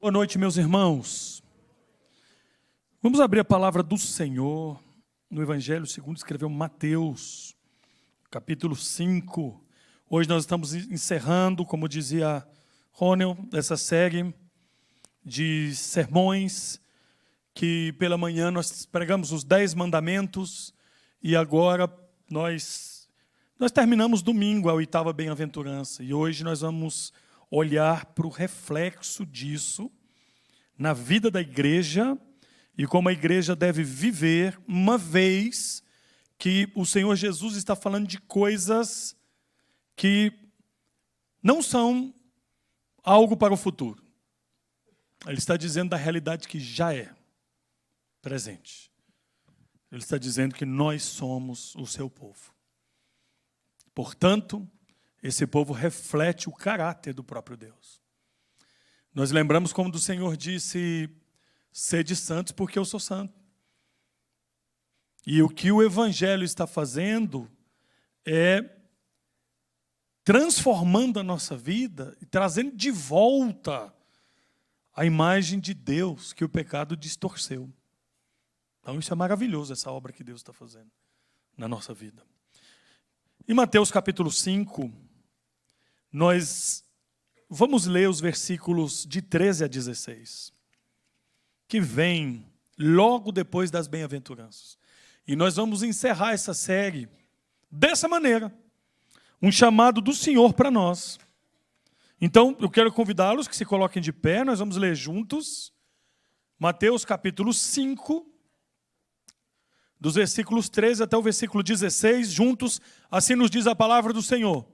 Boa noite, meus irmãos. Vamos abrir a palavra do Senhor no Evangelho segundo escreveu Mateus, capítulo 5. Hoje nós estamos encerrando, como dizia Ronel, essa série de sermões que pela manhã nós pregamos os 10 mandamentos e agora nós terminamos domingo a 8ª bem-aventurança e hoje nós vamos olhar para o reflexo disso na vida da igreja e como a igreja deve viver uma vez que o Senhor Jesus está falando de coisas que não são algo para o futuro. Ele está dizendo da realidade que já é presente. Ele está dizendo que nós somos o seu povo. Portanto, esse povo reflete o caráter do próprio Deus. Nós lembramos como o Senhor disse, sede santos porque eu sou santo. E o que o Evangelho está fazendo é transformando a nossa vida e trazendo de volta a imagem de Deus que o pecado distorceu. Então isso é maravilhoso, essa obra que Deus está fazendo na nossa vida. Em Mateus capítulo 5, nós vamos ler os versículos de 13 a 16, que vem logo depois das bem-aventuranças. E nós vamos encerrar essa série dessa maneira, um chamado do Senhor para nós. Então, eu quero convidá-los que se coloquem de pé, nós vamos ler juntos, Mateus capítulo 5, dos versículos 13 até o versículo 16, juntos, assim nos diz a palavra do Senhor.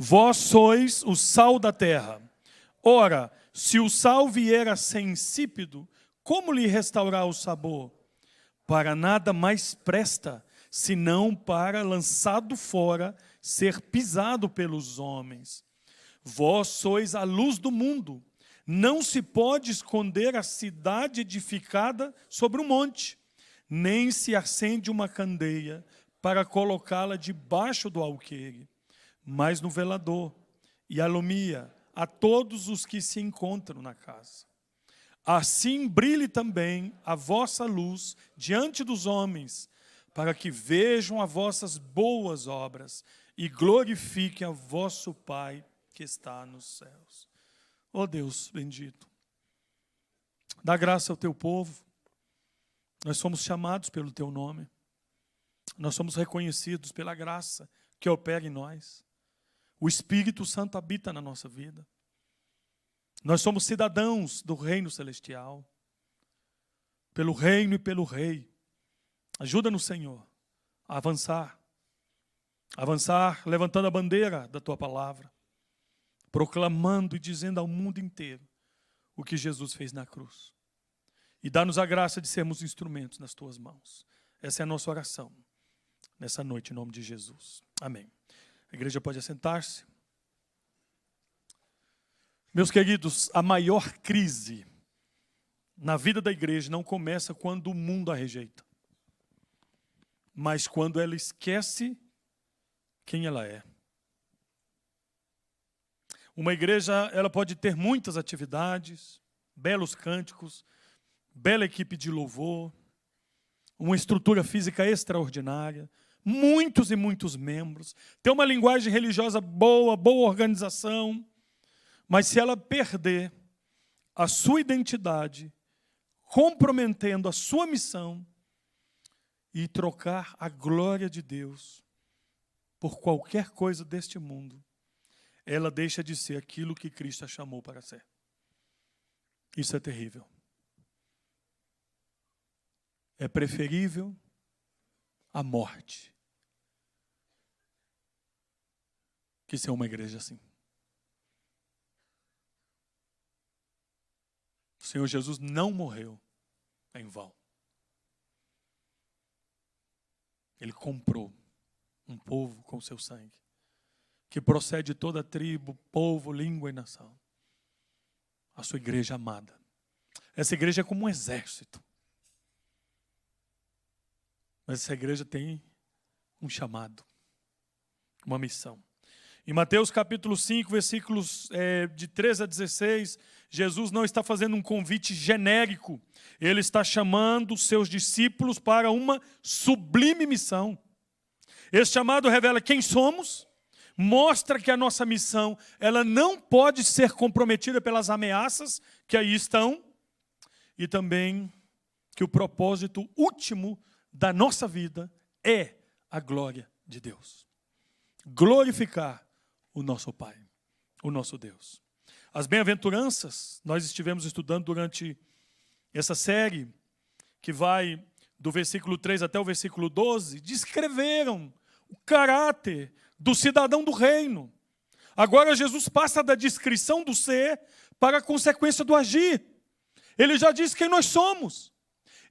Vós sois o sal da terra. Ora, se o sal vier a ser insípido, como lhe restaurar o sabor? Para nada mais presta, senão para, lançado fora, ser pisado pelos homens. Vós sois a luz do mundo. Não se pode esconder a cidade edificada sobre um monte, nem se acende uma candeia para colocá-la debaixo do alqueire, mas no velador, e alumia a todos os que se encontram na casa. Assim brilhe também a vossa luz diante dos homens, para que vejam as vossas boas obras e glorifiquem a vosso Pai que está nos céus. Ó Deus bendito, dá graça ao teu povo. Nós somos chamados pelo teu nome. Nós somos reconhecidos pela graça que opera em nós. O Espírito Santo habita na nossa vida. Nós somos cidadãos do reino celestial. Pelo reino e pelo rei. Ajuda-nos, Senhor, a avançar. Avançar levantando a bandeira da tua palavra. Proclamando e dizendo ao mundo inteiro o que Jesus fez na cruz. E dá-nos a graça de sermos instrumentos nas tuas mãos. Essa é a nossa oração nessa noite, em nome de Jesus. Amém. A igreja pode assentar-se. Meus queridos, a maior crise na vida da igreja não começa quando o mundo a rejeita, mas quando ela esquece quem ela é. Uma igreja, ela pode ter muitas atividades, belos cânticos, bela equipe de louvor, uma estrutura física extraordinária, muitos e muitos membros, ter uma linguagem religiosa boa, boa organização, mas se ela perder a sua identidade, comprometendo a sua missão e trocar a glória de Deus por qualquer coisa deste mundo, ela deixa de ser aquilo que Cristo a chamou para ser. Isso é terrível. É preferível a morte que ser uma igreja assim. O Senhor Jesus não morreu em vão. Ele comprou um povo com seu sangue, que procede de toda tribo, povo, língua e nação. A sua igreja amada. Essa igreja é como um exército. Mas essa igreja tem um chamado, uma missão. Em Mateus capítulo 5, versículos de 13 a 16, Jesus não está fazendo um convite genérico. Ele está chamando os seus discípulos para uma sublime missão. Esse chamado revela quem somos, mostra que a nossa missão ela não pode ser comprometida pelas ameaças que aí estão, e também que o propósito último da nossa vida é a glória de Deus. Glorificar o nosso Pai, o nosso Deus. As bem-aventuranças, nós estivemos estudando durante essa série, que vai do versículo 3 até o versículo 12, descreveram o caráter do cidadão do reino. Agora Jesus passa da descrição do ser para a consequência do agir. Ele já diz quem nós somos.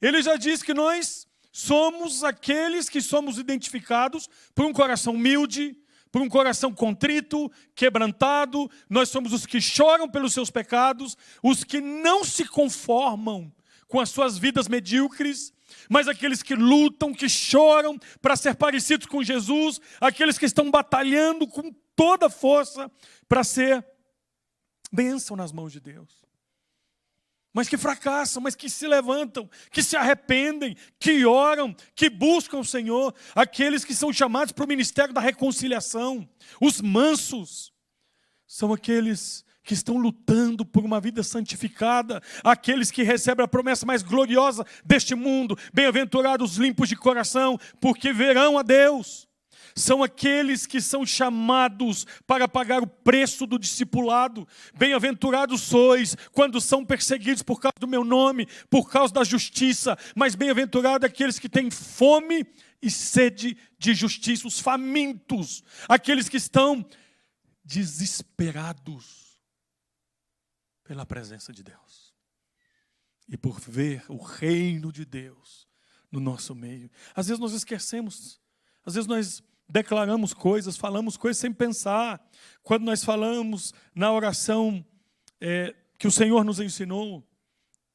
Ele já diz que nós somos aqueles que somos identificados por um coração humilde, por um coração contrito, quebrantado. Nós somos os que choram pelos seus pecados, os que não se conformam com as suas vidas medíocres, mas aqueles que lutam, que choram para ser parecidos com Jesus, aqueles que estão batalhando com toda a força para ser bênção nas mãos de Deus. Mas que fracassam, mas que se levantam, que se arrependem, que oram, que buscam o Senhor. Aqueles que são chamados para o ministério da reconciliação. Os mansos são aqueles que estão lutando por uma vida santificada. Aqueles que recebem a promessa mais gloriosa deste mundo. Bem-aventurados os limpos de coração, porque verão a Deus. São aqueles que são chamados para pagar o preço do discipulado. Bem-aventurados sois quando são perseguidos por causa do meu nome, por causa da justiça. Mas bem-aventurados aqueles que têm fome e sede de justiça, os famintos, aqueles que estão desesperados pela presença de Deus e por ver o reino de Deus no nosso meio. Às vezes nós esquecemos, às vezes nós declaramos coisas, falamos coisas sem pensar. Quando nós falamos na oração que o Senhor nos ensinou,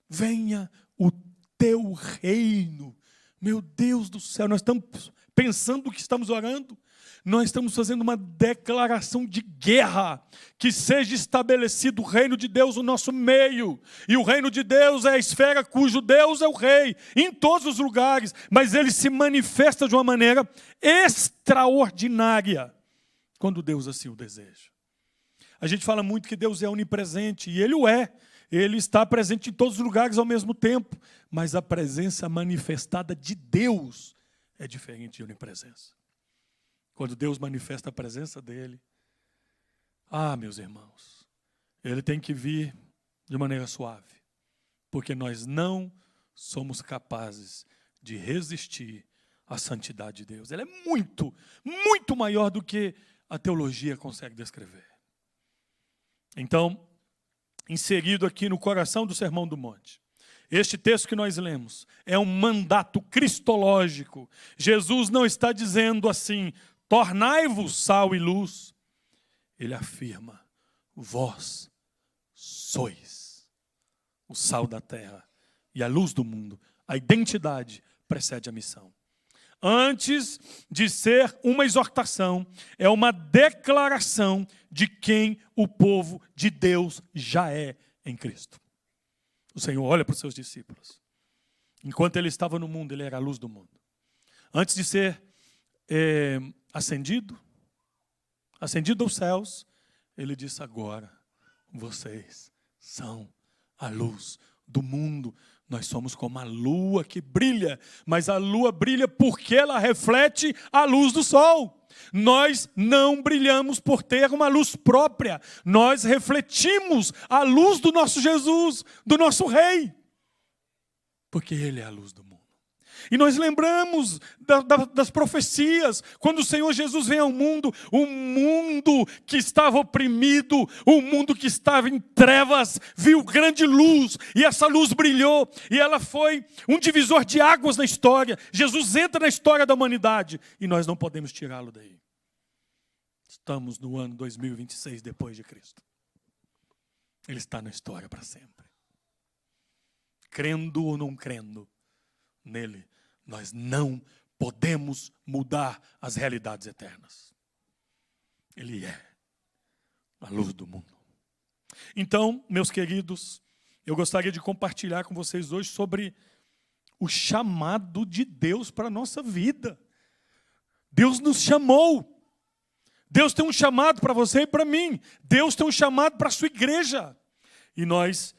venha o teu reino. Meu Deus do céu, nós estamos pensando o que estamos orando. Nós estamos fazendo uma declaração de guerra, que seja estabelecido o reino de Deus no nosso meio. E o reino de Deus é a esfera cujo Deus é o rei, em todos os lugares, mas ele se manifesta de uma maneira extraordinária, quando Deus assim o deseja. A gente fala muito que Deus é onipresente, e Ele o é. Ele está presente em todos os lugares ao mesmo tempo, mas a presença manifestada de Deus é diferente de onipresença. Quando Deus manifesta a presença dele, meus irmãos, ele tem que vir de maneira suave, porque nós não somos capazes de resistir à santidade de Deus. Ela é muito, muito maior do que a teologia consegue descrever. Então, inserido aqui no coração do Sermão do Monte, este texto que nós lemos é um mandato cristológico. Jesus não está dizendo assim: tornai-vos sal e luz. Ele afirma: vós sois o sal da terra e a luz do mundo. A identidade precede a missão. Antes de ser uma exortação, é uma declaração de quem o povo de Deus já é em Cristo. O Senhor olha para os seus discípulos. Enquanto ele estava no mundo, ele era a luz do mundo. Antes de ser ascendido aos céus, ele disse: agora vocês são a luz do mundo. Nós somos como a lua que brilha, mas a lua brilha porque ela reflete a luz do sol. Nós não brilhamos por ter uma luz própria, nós refletimos a luz do nosso Jesus, do nosso Rei, porque Ele é a luz do mundo. E nós lembramos das profecias, quando o Senhor Jesus vem ao mundo, o mundo que estava oprimido, o mundo que estava em trevas, viu grande luz, e essa luz brilhou, e ela foi um divisor de águas na história. Jesus entra na história da humanidade, e nós não podemos tirá-lo daí. Estamos no ano 2026 depois de Cristo. Ele está na história para sempre. Crendo ou não crendo nele, nós não podemos mudar as realidades eternas. Ele é A luz do mundo. Então, meus queridos, eu gostaria de compartilhar com vocês hoje sobre o chamado de Deus para a nossa vida. Deus nos chamou. Deus tem um chamado para você e para mim. Deus tem um chamado para a sua igreja. E nós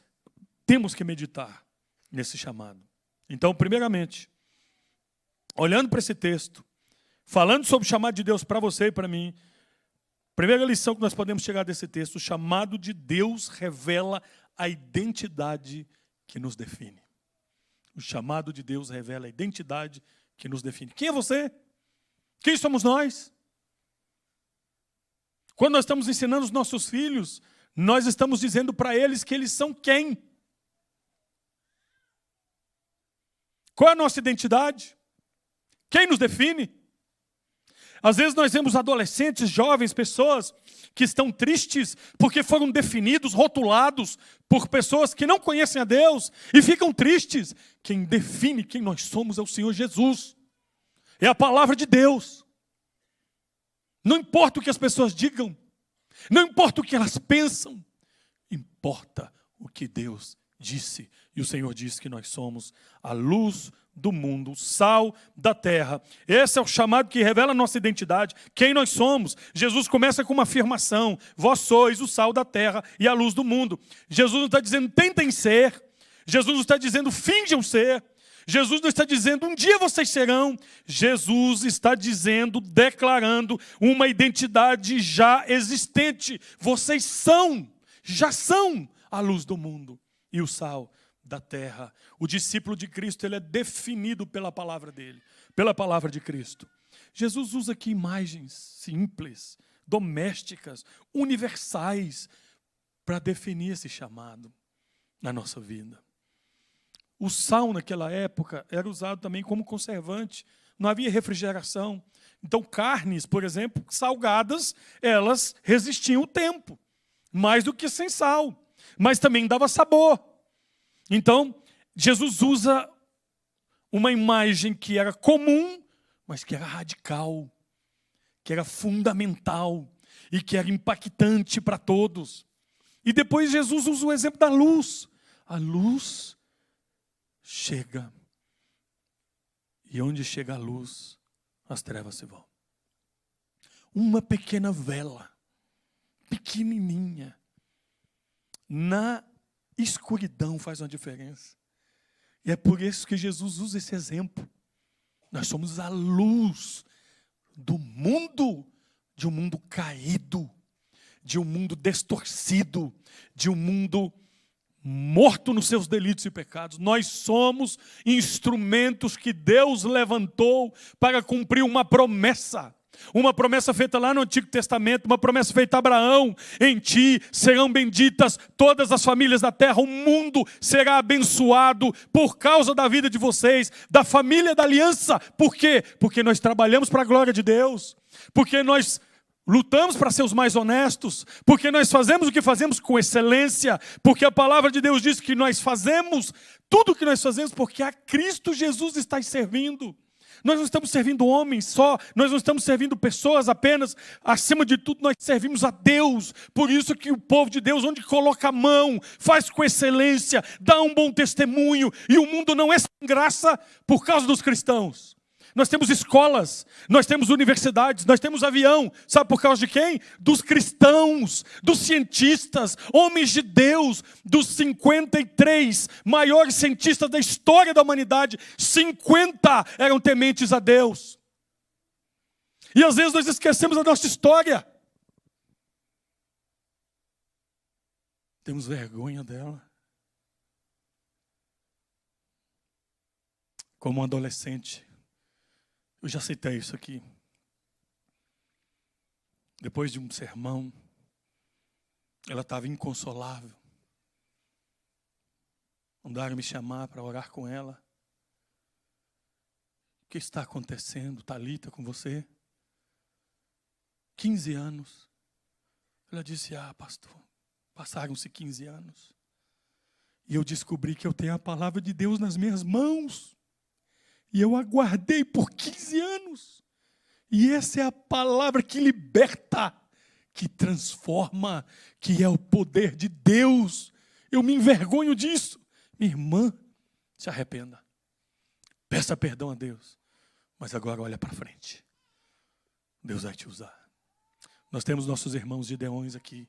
temos que meditar nesse chamado. Então, primeiramente, olhando para esse texto, falando sobre o chamado de Deus para você e para mim, primeira lição que nós podemos tirar desse texto: o chamado de Deus revela a identidade que nos define. O chamado de Deus revela a identidade que nos define. Quem é você? Quem somos nós? Quando nós estamos ensinando os nossos filhos, nós estamos dizendo para eles que eles são quem? Qual é a nossa identidade? Quem nos define? Às vezes nós vemos adolescentes, jovens, pessoas que estão tristes porque foram definidos, rotulados por pessoas que não conhecem a Deus e ficam tristes. Quem define quem nós somos é o Senhor Jesus. É a palavra de Deus. Não importa o que as pessoas digam, não importa o que elas pensam, importa o que Deus disse. E o Senhor disse que nós somos a luz do mundo, o sal da terra. Esse é o chamado que revela a nossa identidade, quem nós somos. Jesus começa com uma afirmação: vós sois o sal da terra e a luz do mundo. Jesus não está dizendo tentem ser, Jesus não está dizendo finjam ser, Jesus não está dizendo um dia vocês serão. Jesus está dizendo, declarando uma identidade já existente. Vocês são, já são a luz do mundo e o sal da terra. O discípulo de Cristo, ele é definido pela palavra dele, pela palavra de Cristo. Jesus usa aqui imagens simples, domésticas, universais, para definir esse chamado na nossa vida. O sal naquela época era usado também como conservante, não havia refrigeração. Então carnes, por exemplo, salgadas, elas resistiam o tempo, mais do que sem sal, mas também dava sabor. Então, Jesus usa uma imagem que era comum, mas que era radical, que era fundamental e que era impactante para todos. E depois Jesus usa o exemplo da luz. A luz chega, e onde chega a luz, as trevas se vão. Uma pequena vela, pequenininha, na escuridão faz uma diferença. E é por isso que Jesus usa esse exemplo. Nós somos a luz do mundo, de um mundo caído, de um mundo distorcido, de um mundo morto nos seus delitos e pecados. Nós somos instrumentos que Deus levantou para cumprir uma promessa feita lá no Antigo Testamento, uma promessa feita a Abraão: em ti serão benditas todas as famílias da terra, o mundo será abençoado por causa da vida de vocês, da família da aliança. Por quê? Porque nós trabalhamos para a glória de Deus, porque nós lutamos para ser os mais honestos, porque nós fazemos o que fazemos com excelência, porque a palavra de Deus diz que nós fazemos tudo o que nós fazemos porque a Cristo Jesus está servindo. Nós não estamos servindo homens só, nós não estamos servindo pessoas apenas. Acima de tudo, nós servimos a Deus. Por isso que o povo de Deus, onde coloca a mão, faz com excelência, dá um bom testemunho, e o mundo não é sem graça por causa dos cristãos. Nós temos escolas, nós temos universidades, nós temos avião. Sabe por causa de quem? Dos cristãos, dos cientistas, homens de Deus, dos 53 maiores cientistas da história da humanidade. 50 eram tementes a Deus. E às vezes nós esquecemos a nossa história. Temos vergonha dela. Como um adolescente, eu já citei isso aqui. Depois de um sermão, ela estava inconsolável. Mandaram me chamar para orar com ela. O que está acontecendo, Thalita, com você? 15 anos. Ela disse: pastor, passaram-se 15 anos. E eu descobri que eu tenho a palavra de Deus nas minhas mãos. E eu aguardei por 15 anos. E essa é a palavra que liberta, que transforma, que é o poder de Deus. Eu me envergonho disso. Minha irmã, se arrependa. Peça perdão a Deus. Mas agora olha para frente. Deus vai te usar. Nós temos nossos irmãos gideões aqui.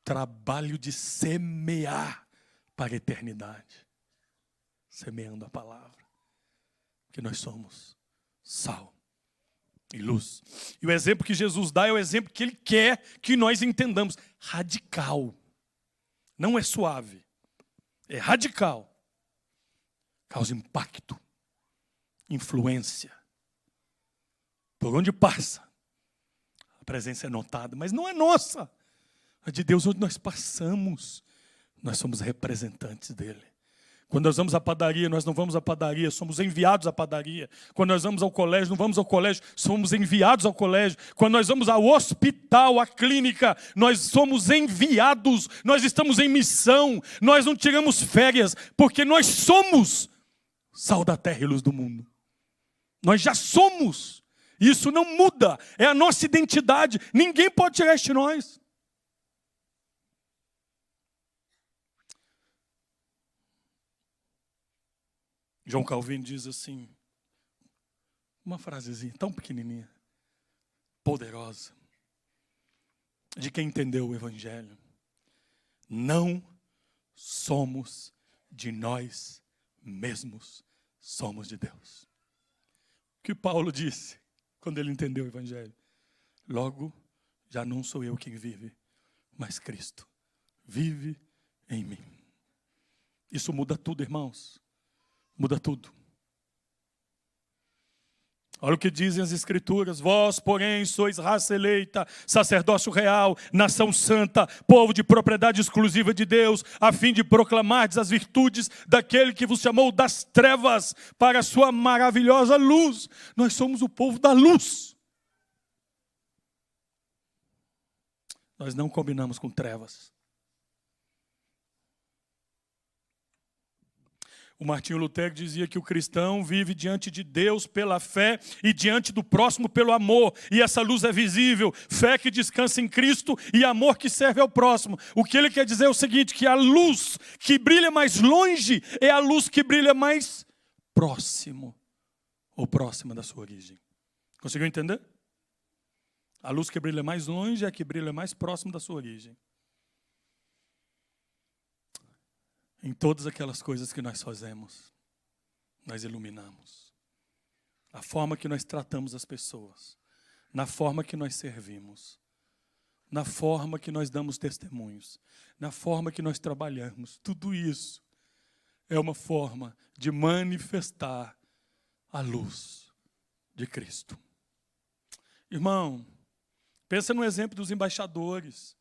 Trabalho de semear para a eternidade. Semeando a palavra. Porque nós somos sal e luz. E o exemplo que Jesus dá é o exemplo que Ele quer que nós entendamos. Radical. Não é suave. É radical. Causa impacto. Influência. Por onde passa, a presença é notada, mas não é nossa. É de Deus onde nós passamos. Nós somos representantes dEle. Quando nós vamos à padaria, nós não vamos à padaria, somos enviados à padaria. Quando nós vamos ao colégio, não vamos ao colégio, somos enviados ao colégio. Quando nós vamos ao hospital, à clínica, nós somos enviados, nós estamos em missão, nós não tiramos férias, porque nós somos sal da terra e luz do mundo. Nós já somos. Isso não muda, é a nossa identidade. Ninguém pode tirar isso de nós. João Calvino diz assim, uma frasezinha tão pequenininha, poderosa, de quem entendeu o Evangelho. Não somos de nós mesmos, somos de Deus. O que Paulo disse quando ele entendeu o Evangelho? Logo, já não sou eu quem vive, mas Cristo vive em mim. Isso muda tudo, irmãos. Muda tudo. Olha o que dizem as Escrituras. Vós, porém, sois raça eleita, sacerdócio real, nação santa, povo de propriedade exclusiva de Deus, a fim de proclamardes as virtudes daquele que vos chamou das trevas para a sua maravilhosa luz. Nós somos o povo da luz. Nós não combinamos com trevas. O Martinho Lutero dizia que o cristão vive diante de Deus pela fé e diante do próximo pelo amor. E essa luz é visível, fé que descansa em Cristo e amor que serve ao próximo. O que ele quer dizer é o seguinte, que a luz que brilha mais longe é a luz que brilha mais próximo ou próxima da sua origem. Conseguiu entender? A luz que brilha mais longe é a que brilha mais próximo da sua origem. Em todas aquelas coisas que nós fazemos, nós iluminamos. A forma que nós tratamos as pessoas, na forma que nós servimos, na forma que nós damos testemunhos, na forma que nós trabalhamos. Tudo isso é uma forma de manifestar a luz de Cristo. Irmão, pensa no exemplo dos embaixadores.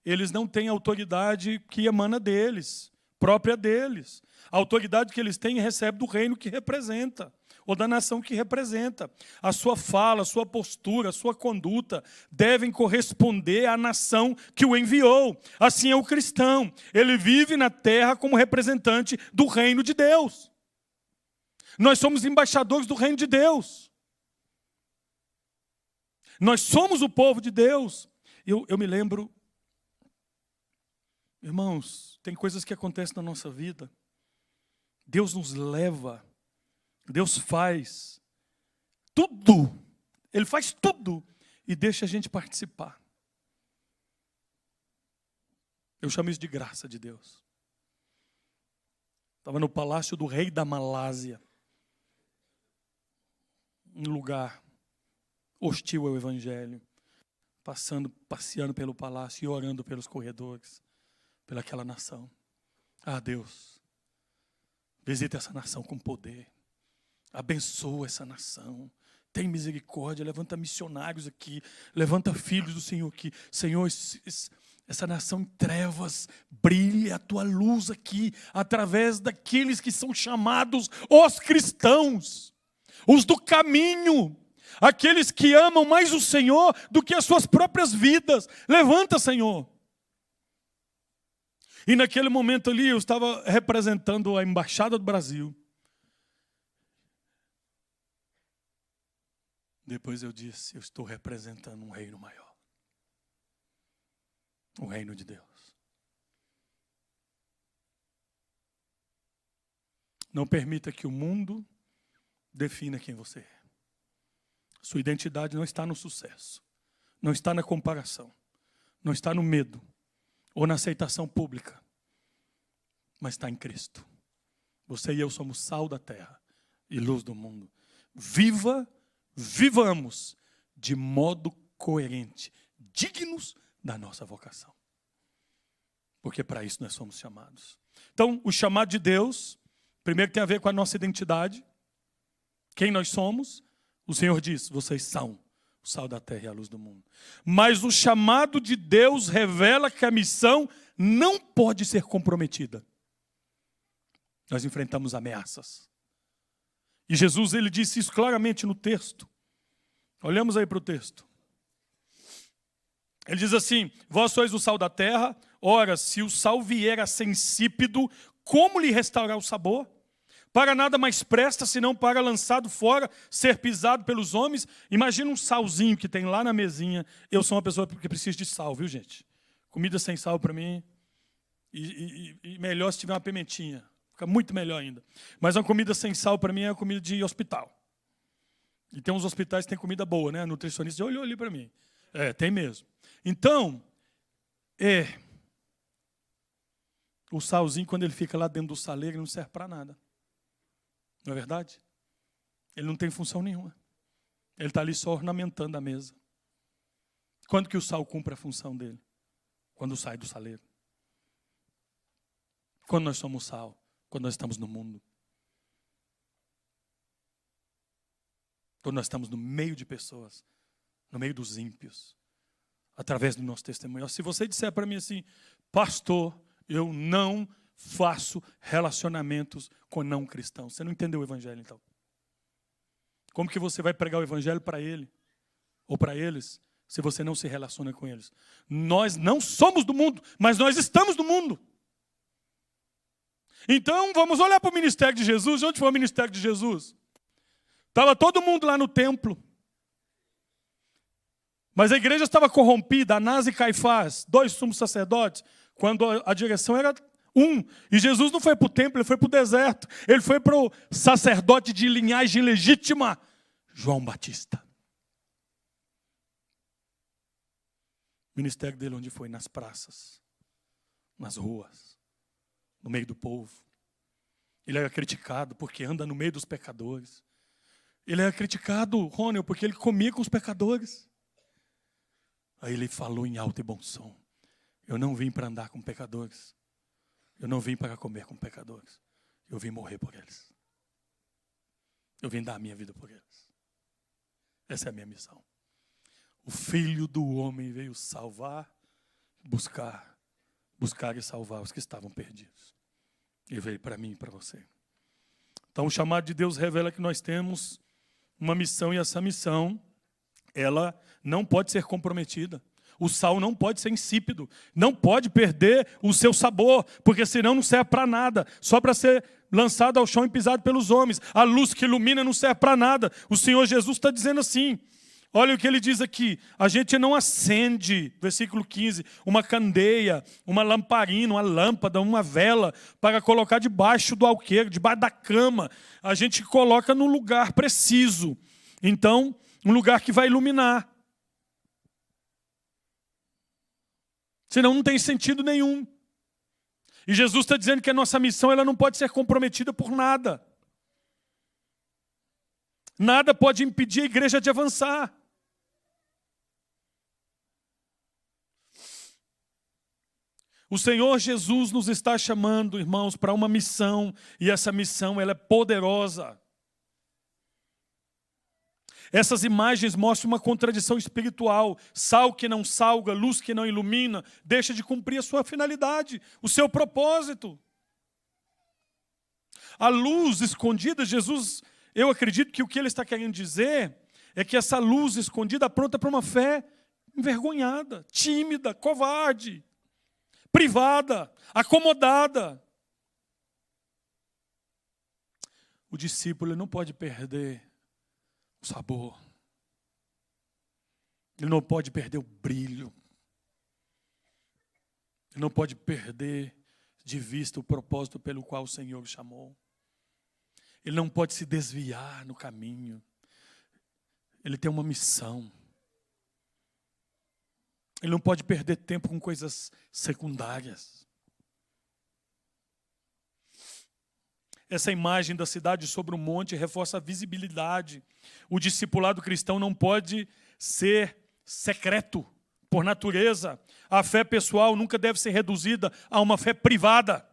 Eles não têm autoridade que emana deles, própria deles. A autoridade que eles têm recebe do reino que representa, ou da nação que representa. A sua fala, a sua postura, a sua conduta devem corresponder à nação que o enviou. Assim é o cristão. Ele vive na terra como representante do reino de Deus. Nós somos embaixadores do reino de Deus. Nós somos o povo de Deus. Eu me lembro, irmãos, tem coisas que acontecem na nossa vida. Deus nos leva, Deus faz tudo. Ele faz tudo e deixa a gente participar. Eu chamo isso de graça de Deus. Estava no palácio do rei da Malásia, um lugar hostil ao Evangelho, passeando pelo palácio e orando pelos corredores, pelaquela nação. Ah, Deus, visita essa nação com poder, abençoa essa nação, tem misericórdia, levanta missionários aqui, levanta filhos do Senhor aqui. Senhor, essa nação em trevas, brilha a tua luz aqui, através daqueles que são chamados os cristãos, os do caminho, aqueles que amam mais o Senhor do que as suas próprias vidas. Levanta, Senhor. E naquele momento ali, eu estava representando a Embaixada do Brasil. Depois eu disse, eu estou representando um reino maior. o reino de Deus. Não permita que o mundo defina quem você é. Sua identidade não está no sucesso, não está na comparação, não está no medo ou na aceitação pública, mas está em Cristo. Você e eu somos sal da terra e luz do mundo. Vivamos de modo coerente, dignos da nossa vocação. Porque para isso nós somos chamados. Então, o chamado de Deus, primeiro tem a ver com a nossa identidade, quem nós somos. O Senhor diz, vocês são o sal da terra e a luz do mundo. Mas o chamado de Deus revela que a missão não pode ser comprometida. Nós enfrentamos ameaças. E Jesus, ele disse isso claramente no texto. Olhamos aí para o texto. Ele diz assim, vós sois o sal da terra, ora, se o sal vier a ser insípido, como lhe restaurar o sabor? Para nada mais presta, senão para lançado fora, ser pisado pelos homens. Imagina um salzinho que tem lá na mesinha. Eu sou uma pessoa que precisa de sal, viu, gente? Comida sem sal para mim, e melhor se tiver uma pimentinha. Fica muito melhor ainda. Mas uma comida sem sal para mim é uma comida de hospital. E tem uns hospitais que tem comida boa, né? A nutricionista olhou ali para mim. Tem mesmo. Então, o salzinho, quando ele fica lá dentro do saleiro, ele não serve para nada. Não é verdade? Ele não tem função nenhuma. Ele está ali só ornamentando a mesa. Quando que o sal cumpre a função dele? Quando sai do saleiro. Quando nós somos sal. Quando nós estamos no mundo. Quando nós estamos no meio de pessoas. No meio dos ímpios. Através do nosso testemunho. Se você disser para mim assim, pastor, eu não faço relacionamentos com não cristãos. Você não entendeu o evangelho, então. Como que você vai pregar o evangelho para ele ou para eles se você não se relaciona com eles? Nós não somos do mundo, mas nós estamos no mundo. Então, vamos olhar para o ministério de Jesus. Onde foi o ministério de Jesus? Estava todo mundo lá no templo. Mas a igreja estava corrompida, Anás e Caifás, 2 sumos sacerdotes, quando a direção era E Jesus não foi para o templo, ele foi para o deserto. Ele foi para o sacerdote de linhagem legítima, João Batista. O ministério dele onde foi? Nas praças, nas ruas, no meio do povo. Ele era criticado porque anda no meio dos pecadores. Ele era criticado, Rônio, porque ele comia com os pecadores. Aí ele falou em alto e bom som. Eu não vim para andar com pecadores. Eu não vim para comer com pecadores. Eu vim morrer por eles. Eu vim dar a minha vida por eles. Essa é a minha missão. O Filho do Homem veio salvar, buscar e salvar os que estavam perdidos. Ele veio para mim e para você. Então o chamado de Deus revela que nós temos uma missão, e essa missão, ela não pode ser comprometida. O sal não pode ser insípido, não pode perder o seu sabor, porque senão não serve para nada, só para ser lançado ao chão e pisado pelos homens. A luz que ilumina não serve para nada. O Senhor Jesus está dizendo assim, olha o que ele diz aqui, a gente não acende, versículo 15, uma candeia, uma lamparina, uma lâmpada, uma vela, para colocar debaixo do alqueire, debaixo da cama. A gente coloca no lugar preciso. Então, um lugar que vai iluminar. Senão não tem sentido nenhum. E Jesus está dizendo que a nossa missão ela não pode ser comprometida por nada. Nada pode impedir a igreja de avançar. O Senhor Jesus nos está chamando, irmãos, para uma missão. E essa missão ela é poderosa. Essas imagens mostram uma contradição espiritual. Sal que não salga, luz que não ilumina, deixa de cumprir a sua finalidade, o seu propósito. A luz escondida, Jesus, eu acredito que o que ele está querendo dizer é que essa luz escondida apronta para uma fé envergonhada, tímida, covarde, privada, acomodada. O discípulo não pode perder o sabor. Ele não pode perder o brilho. Ele não pode perder de vista o propósito pelo qual o Senhor o chamou. Ele não pode se desviar no caminho. Ele tem uma missão. Ele não pode perder tempo com coisas secundárias. Essa imagem da cidade sobre o monte reforça a visibilidade. O discipulado cristão não pode ser secreto, por natureza. A fé pessoal nunca deve ser reduzida a uma fé privada.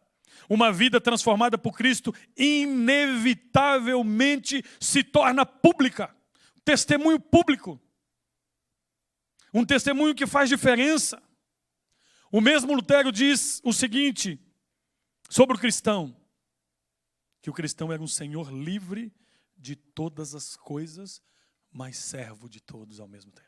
Uma vida transformada por Cristo inevitavelmente se torna pública. Testemunho público. Um testemunho que faz diferença. O mesmo Lutero diz o seguinte sobre o cristão: que o cristão era um senhor livre de todas as coisas, mas servo de todos ao mesmo tempo.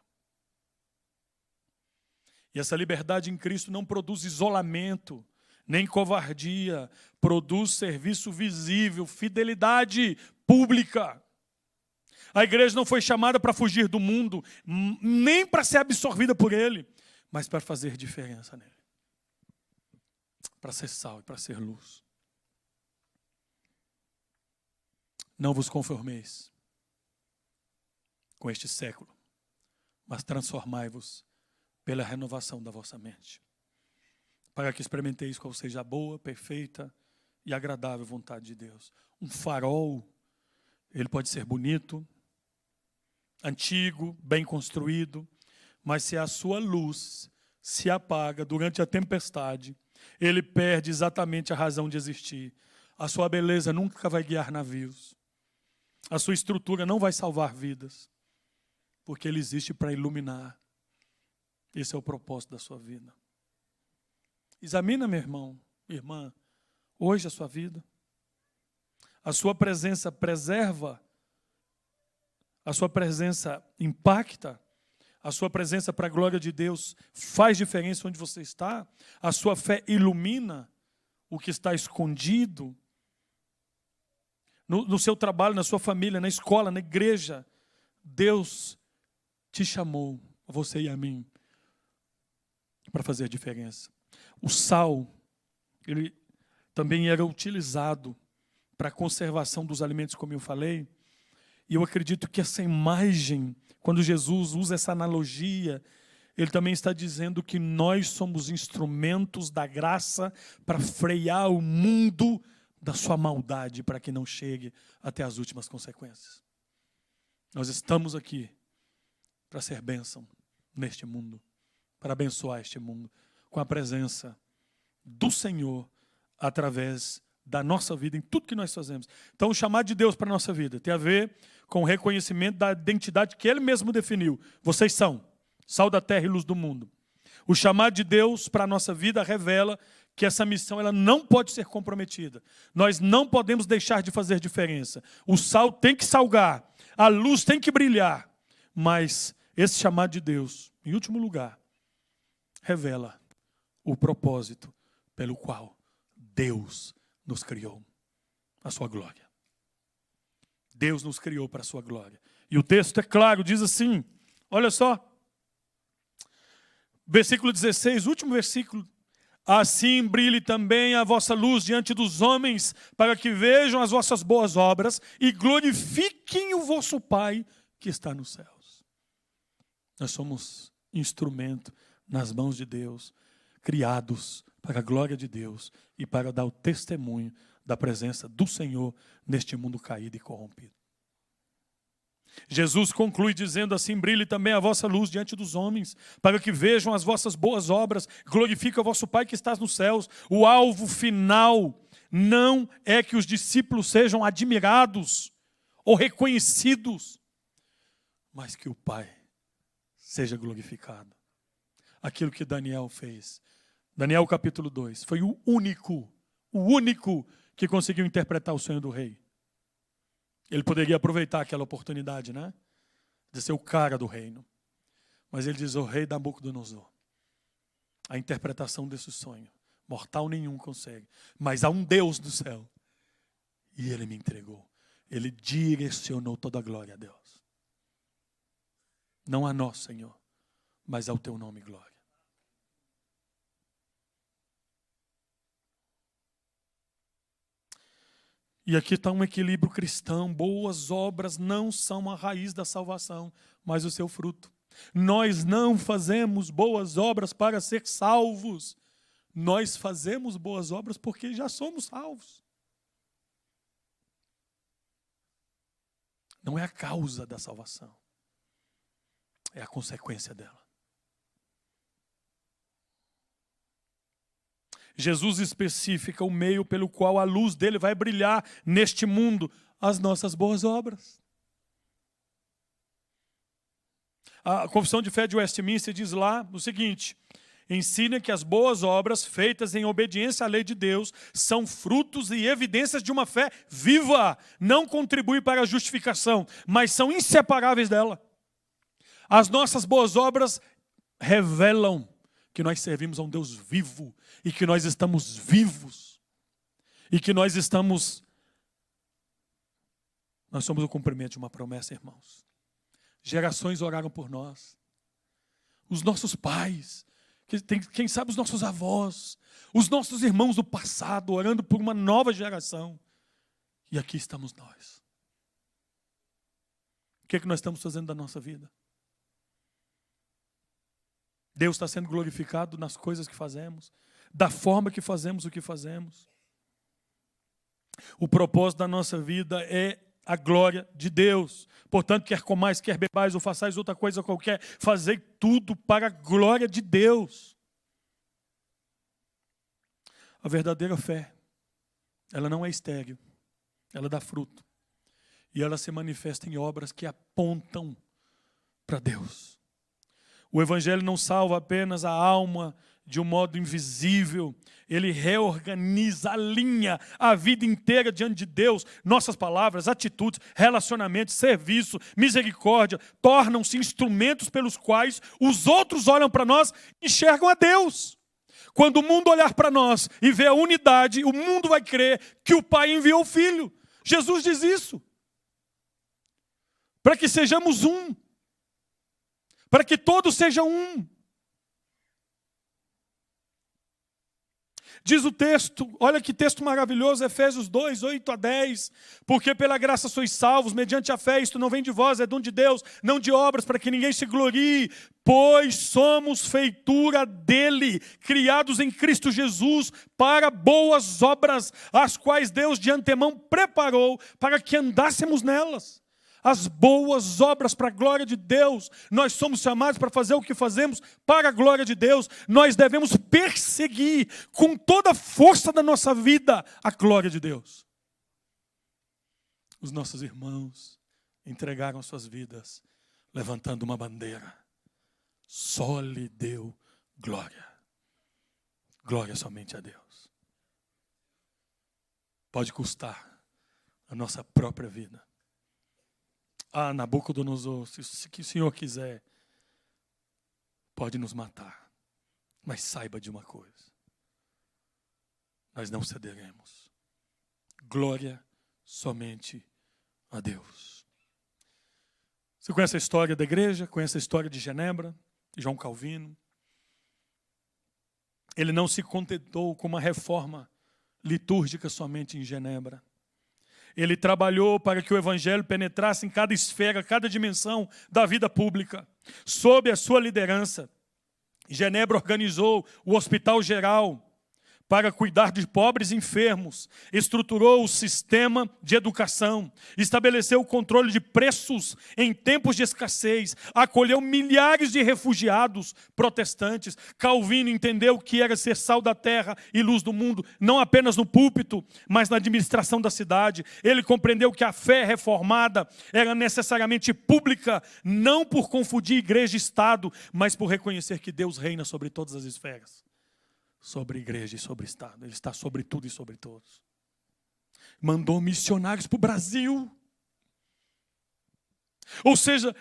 E essa liberdade em Cristo não produz isolamento, nem covardia, produz serviço visível, fidelidade pública. A igreja não foi chamada para fugir do mundo, nem para ser absorvida por ele, mas para fazer diferença nele. Para ser sal e para ser luz. Não vos conformeis com este século, mas transformai-vos pela renovação da vossa mente, para que experimenteis qual seja a boa, perfeita e agradável vontade de Deus. Um farol, ele pode ser bonito, antigo, bem construído, mas se a sua luz se apaga durante a tempestade, ele perde exatamente a razão de existir. A sua beleza nunca vai guiar navios. A sua estrutura não vai salvar vidas, porque ele existe para iluminar. Esse é o propósito da sua vida. Examina, meu irmão, minha irmã, hoje a sua vida. A sua presença preserva, a sua presença impacta, a sua presença para a glória de Deus faz diferença onde você está, a sua fé ilumina o que está escondido. No seu trabalho, na sua família, na escola, na igreja, Deus te chamou, você e a mim, para fazer a diferença. O sal, ele também era utilizado para a conservação dos alimentos, como eu falei, e eu acredito que essa imagem, quando Jesus usa essa analogia, ele também está dizendo que nós somos instrumentos da graça para frear o mundo da sua maldade, para que não chegue até as últimas consequências. Nós estamos aqui para ser bênção neste mundo, para abençoar este mundo, com a presença do Senhor, através da nossa vida, em tudo que nós fazemos. Então, o chamado de Deus para a nossa vida tem a ver com o reconhecimento da identidade que Ele mesmo definiu. Vocês são sal da terra e luz do mundo. O chamado de Deus para a nossa vida revela que essa missão ela não pode ser comprometida. Nós não podemos deixar de fazer diferença. O sal tem que salgar, a luz tem que brilhar, mas esse chamado de Deus, em último lugar, revela o propósito pelo qual Deus nos criou, a sua glória. Deus nos criou para a sua glória. E o texto é claro, diz assim, olha só, versículo 16, último versículo. Assim brilhe também a vossa luz diante dos homens, para que vejam as vossas boas obras e glorifiquem o vosso Pai que está nos céus. Nós somos instrumento nas mãos de Deus, criados para a glória de Deus e para dar o testemunho da presença do Senhor neste mundo caído e corrompido. Jesus conclui dizendo assim, brilhe também a vossa luz diante dos homens, para que vejam as vossas boas obras, glorifique o vosso Pai que está nos céus. O alvo final não é que os discípulos sejam admirados ou reconhecidos, mas que o Pai seja glorificado. Aquilo que Daniel fez. Daniel capítulo 2, foi o único que conseguiu interpretar o sonho do rei. Ele poderia aproveitar aquela oportunidade, né? De ser o cara do reino. Mas ele diz, o rei Nabucodonosor, a interpretação desse sonho, mortal nenhum consegue. Mas há um Deus do céu. E ele me entregou. Ele direcionou toda a glória a Deus. Não a nós, Senhor, mas ao teu nome glória. E aqui está um equilíbrio cristão. Boas obras não são a raiz da salvação, mas o seu fruto. Nós não fazemos boas obras para ser salvos. Nós fazemos boas obras porque já somos salvos. Não é a causa da salvação, é a consequência dela. Jesus especifica o meio pelo qual a luz dele vai brilhar neste mundo, as nossas boas obras. A Confissão de Fé de Westminster diz lá o seguinte: ensina que as boas obras feitas em obediência à lei de Deus são frutos e evidências de uma fé viva. Não contribuem para a justificação, mas são inseparáveis dela. As nossas boas obras revelam que nós servimos a um Deus vivo e que nós estamos vivos e que nós somos o cumprimento de uma promessa, irmãos. Gerações oraram por nós. Os nossos pais, quem sabe os nossos avós, os nossos irmãos do passado, orando por uma nova geração. E aqui estamos nós. O que é que nós estamos fazendo da nossa vida? Deus está sendo glorificado nas coisas que fazemos, da forma que fazemos o que fazemos. O propósito da nossa vida é a glória de Deus. Portanto, quer comais, quer bebais, ou façais outra coisa qualquer, fazei tudo para a glória de Deus. A verdadeira fé, ela não é estéril, ela dá fruto. E ela se manifesta em obras que apontam para Deus. O Evangelho não salva apenas a alma de um modo invisível. Ele reorganiza, alinha a vida inteira diante de Deus. Nossas palavras, atitudes, relacionamentos, serviço, misericórdia, tornam-se instrumentos pelos quais os outros olham para nós e enxergam a Deus. Quando o mundo olhar para nós e ver a unidade, o mundo vai crer que o Pai enviou o Filho. Jesus diz isso. Para que sejamos um. Para que todos sejam um. Diz o texto, olha que texto maravilhoso, Efésios 2, 8 a 10. Porque pela graça sois salvos, mediante a fé, isto não vem de vós, é dom de Deus, não de obras, para que ninguém se glorie. Pois somos feitura dele, criados em Cristo Jesus, para boas obras, as quais Deus de antemão preparou para que andássemos nelas. As boas obras para a glória de Deus. Nós somos chamados para fazer o que fazemos para a glória de Deus. Nós devemos perseguir com toda a força da nossa vida a glória de Deus. Os nossos irmãos entregaram suas vidas levantando uma bandeira. Só lhe deu glória. Glória somente a Deus. Pode custar a nossa própria vida. Ah, Nabucodonosor, se o Senhor quiser, pode nos matar. Mas saiba de uma coisa. Nós não cederemos. Glória somente a Deus. Você conhece a história da igreja? Conhece a história de Genebra? De João Calvino? Ele não se contentou com uma reforma litúrgica somente em Genebra. Ele trabalhou para que o Evangelho penetrasse em cada esfera, cada dimensão da vida pública. Sob a sua liderança, Genebra organizou o Hospital Geral para cuidar de pobres e enfermos, estruturou o sistema de educação, estabeleceu o controle de preços em tempos de escassez, acolheu milhares de refugiados protestantes. Calvino entendeu o que era ser sal da terra e luz do mundo, não apenas no púlpito, mas na administração da cidade. Ele compreendeu que a fé reformada era necessariamente pública, não por confundir igreja e Estado, mas por reconhecer que Deus reina sobre todas as esferas. Sobre igreja e sobre Estado. Ele está sobre tudo e sobre todos. Mandou missionários para o Brasil. Ou seja,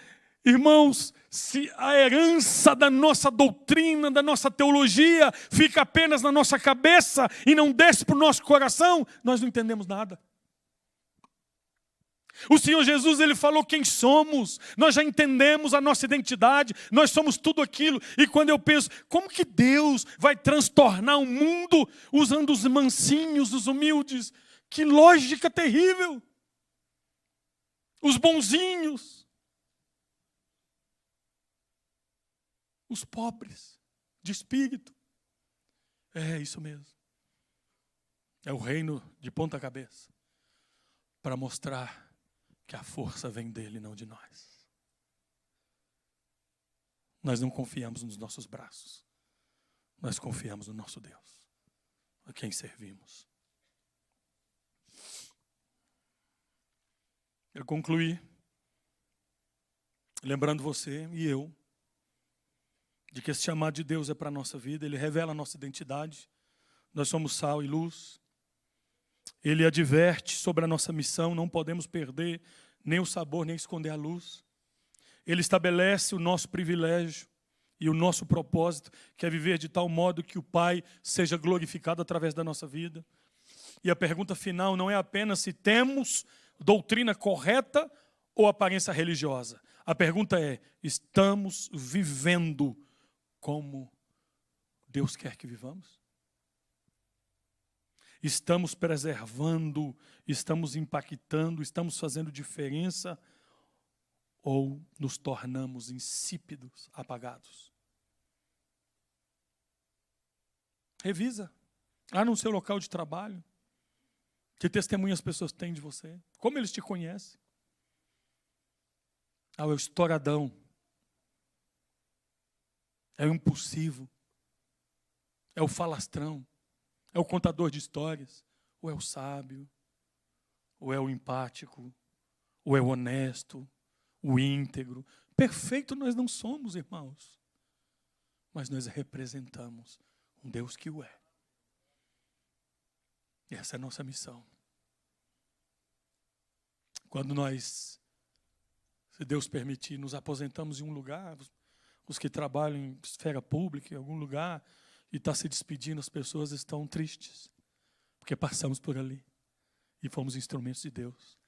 irmãos, se a herança da nossa doutrina, da nossa teologia, fica apenas na nossa cabeça e não desce para o nosso coração, nós não entendemos nada. O Senhor Jesus, Ele falou quem somos. Nós já entendemos a nossa identidade. Nós somos tudo aquilo. E quando eu penso, como que Deus vai transtornar o mundo usando os mansinhos, os humildes? Que lógica terrível! Os bonzinhos, os pobres de espírito. É isso mesmo. É o reino de ponta cabeça, para mostrar que a força vem dele, não de nós. Nós não confiamos nos nossos braços. Nós confiamos no nosso Deus, a quem servimos. Eu concluí lembrando você e eu de que esse chamado de Deus é para a nossa vida. Ele revela a nossa identidade. Nós somos sal e luz. Ele adverte sobre a nossa missão. Não podemos perder nem o sabor, nem esconder a luz. Ele estabelece o nosso privilégio e o nosso propósito, que é viver de tal modo que o Pai seja glorificado através da nossa vida. E a pergunta final não é apenas se temos doutrina correta ou aparência religiosa. A pergunta é: estamos vivendo como Deus quer que vivamos? Estamos preservando, estamos impactando, estamos fazendo diferença, ou nos tornamos insípidos, apagados? Revisa lá no seu local de trabalho. Que testemunho as pessoas têm de você? Como eles te conhecem? É o estouradão. É o impulsivo. É o falastrão. É o contador de histórias. Ou é o sábio? Ou é o empático? Ou é o honesto? O íntegro? Perfeito nós não somos, irmãos. Mas nós representamos um Deus que o é. E essa é a nossa missão. Quando nós, se Deus permitir, nos aposentamos em um lugar, os que trabalham em esfera pública, em algum lugar, e está se despedindo, as pessoas estão tristes, porque passamos por ali e fomos instrumentos de Deus.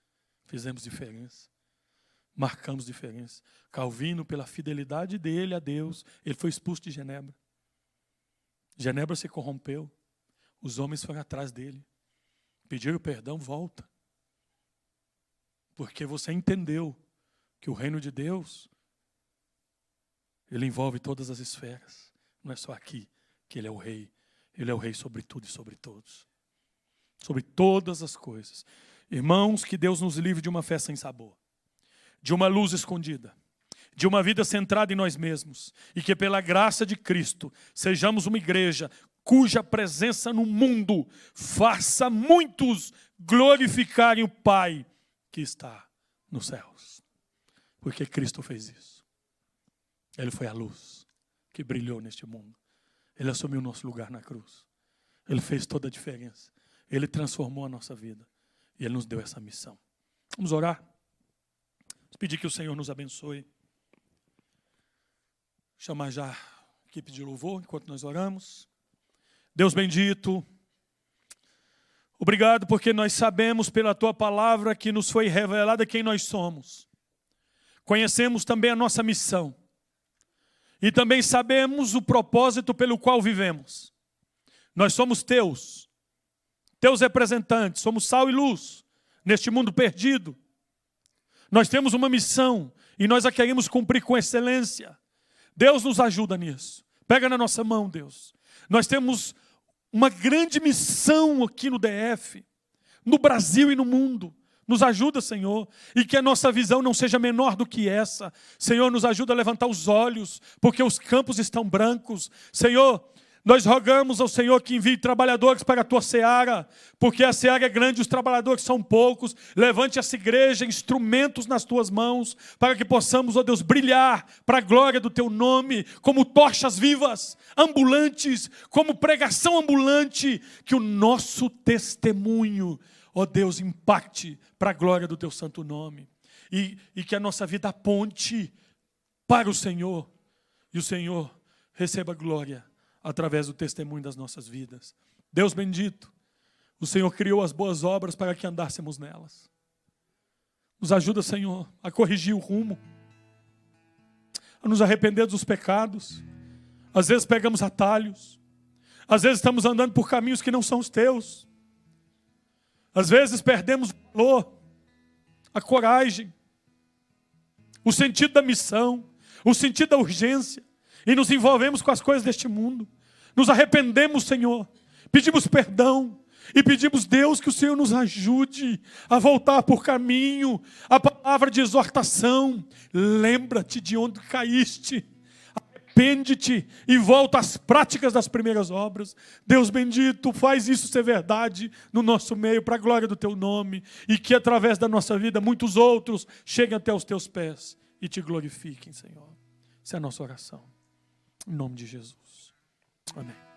Fizemos diferença, marcamos diferença. Calvino, pela fidelidade dele a Deus, ele foi expulso de Genebra. Genebra se corrompeu. Os homens foram atrás dele. Pediram perdão, volta. Porque você entendeu que o reino de Deus, ele envolve todas as esferas. Não é só aqui que ele é o rei. Ele é o rei sobre tudo e sobre todos. Sobre todas as coisas. Irmãos, que Deus nos livre de uma fé sem sabor. De uma luz escondida. De uma vida centrada em nós mesmos. E que pela graça de Cristo, sejamos uma igreja cuja presença no mundo faça muitos glorificarem o Pai que está nos céus. Porque Cristo fez isso. Ele foi a luz que brilhou neste mundo. Ele assumiu o nosso lugar na cruz. Ele fez toda a diferença. Ele transformou a nossa vida. E Ele nos deu essa missão. Vamos orar? Vamos pedir que o Senhor nos abençoe. Chamar já a equipe de louvor enquanto nós oramos. Deus bendito, obrigado porque nós sabemos pela Tua palavra que nos foi revelada quem nós somos. Conhecemos também a nossa missão. E também sabemos o propósito pelo qual vivemos. Nós somos Teus representantes, somos sal e luz neste mundo perdido. Nós temos uma missão e nós a queremos cumprir com excelência. Deus nos ajuda nisso. Pega na nossa mão, Deus. Nós temos uma grande missão aqui no DF, no Brasil e no mundo. Nos ajuda, Senhor, e que a nossa visão não seja menor do que essa. Senhor, nos ajuda a levantar os olhos, porque os campos estão brancos. Senhor, nós rogamos ao Senhor que envie trabalhadores para a Tua seara, porque a seara é grande e os trabalhadores são poucos. Levante essa igreja, instrumentos nas Tuas mãos, para que possamos, ó Deus, brilhar para a glória do Teu nome, como tochas vivas, ambulantes, como pregação ambulante, que o nosso testemunho, ó Deus, impacte para a glória do Teu santo nome. E que a nossa vida aponte para o Senhor, e o Senhor receba glória através do testemunho das nossas vidas. Deus bendito, o Senhor criou as boas obras para que andássemos nelas. Nos ajuda, Senhor, a corrigir o rumo, a nos arrepender dos pecados. Às vezes pegamos atalhos, às vezes estamos andando por caminhos que não são os Teus. Às vezes perdemos o valor, a coragem, o sentido da missão, o sentido da urgência, e nos envolvemos com as coisas deste mundo. Nos arrependemos, Senhor, pedimos perdão e pedimos, Deus, que o Senhor nos ajude a voltar por caminho, a palavra de exortação. Lembra-te de onde caíste, arrepende-te e volta às práticas das primeiras obras. Deus bendito, faz isso ser verdade no nosso meio, para a glória do teu nome, e que através da nossa vida muitos outros cheguem até os teus pés e te glorifiquem, Senhor. Essa é a nossa oração. Em nome de Jesus. Amém.